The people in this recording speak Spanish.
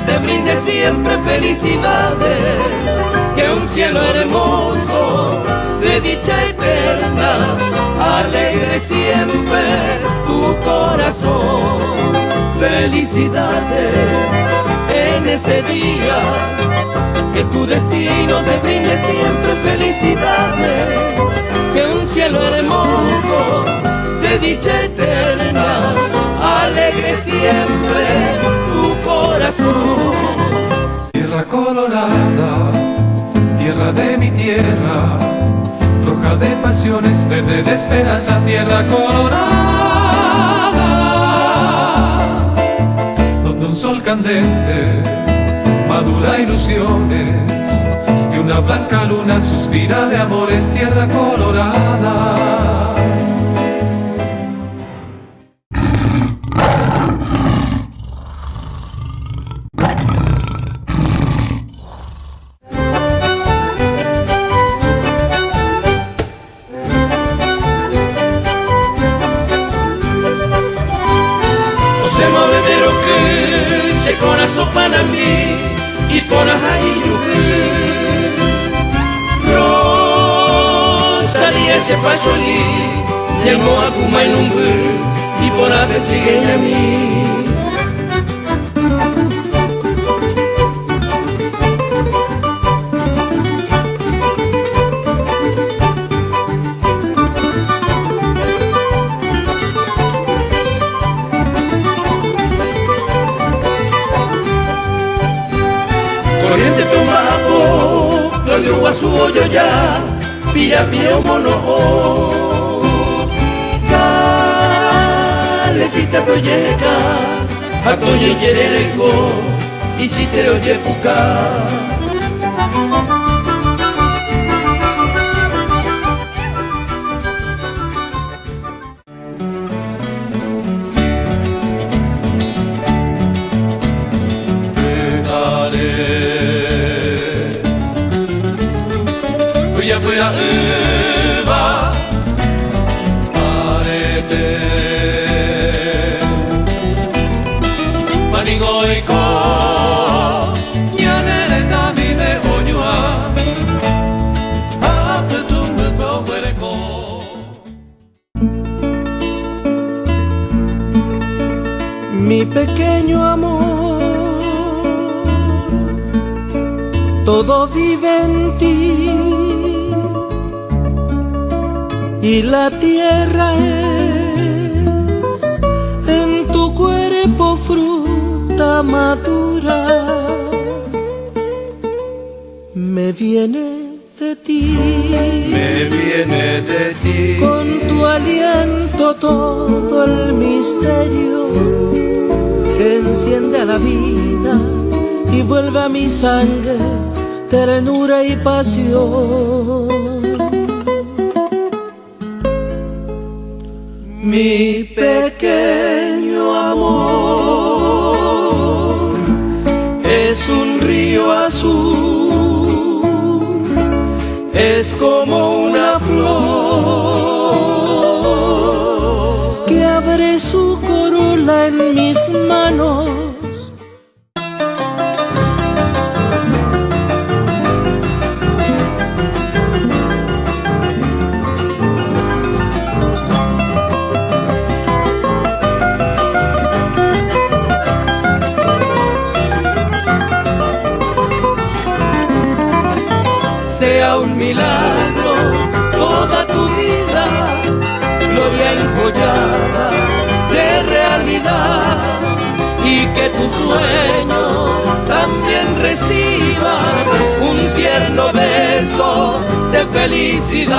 te brinde siempre felicidades, que un cielo hermoso de dicha eterna alegre siempre tu corazón. Felicidades en este día, que tu destino te brinde siempre felicidades, que un cielo hermoso de dicha eterna alegre siempre tu corazón. Tierra colorada, tierra de mi tierra, roja de pasiones, verde de esperanza, tierra colorada, donde un sol candente madura ilusiones y una blanca luna suspira de amores, tierra colorada. Se coração para mim e por a rainha Rosalia se apaixoni e moa com mais numbu e por a betriguei a mim. Corriente tomabo, Claudio Guasuo yo ya, pira pira un mono, calecita proyeca, atoye yerereko, y si te oye puca. Puya Eva arete Manigoiko Nyanere nami me onyua Apetumbe provereko. Mi pequeño amor, todo vive en ti, y la tierra es en tu cuerpo fruta madura. Me viene de ti, Me viene de ti, con tu aliento todo el misterio que enciende a la vida y vuelve a mi sangre ternura y pasión. Mi pequeño amor es un río azul, es como una flor que abre su corola en mis manos. Sea un milagro toda tu vida, gloria enjollada de realidad, y que tu sueño también reciba un tierno beso de felicidad.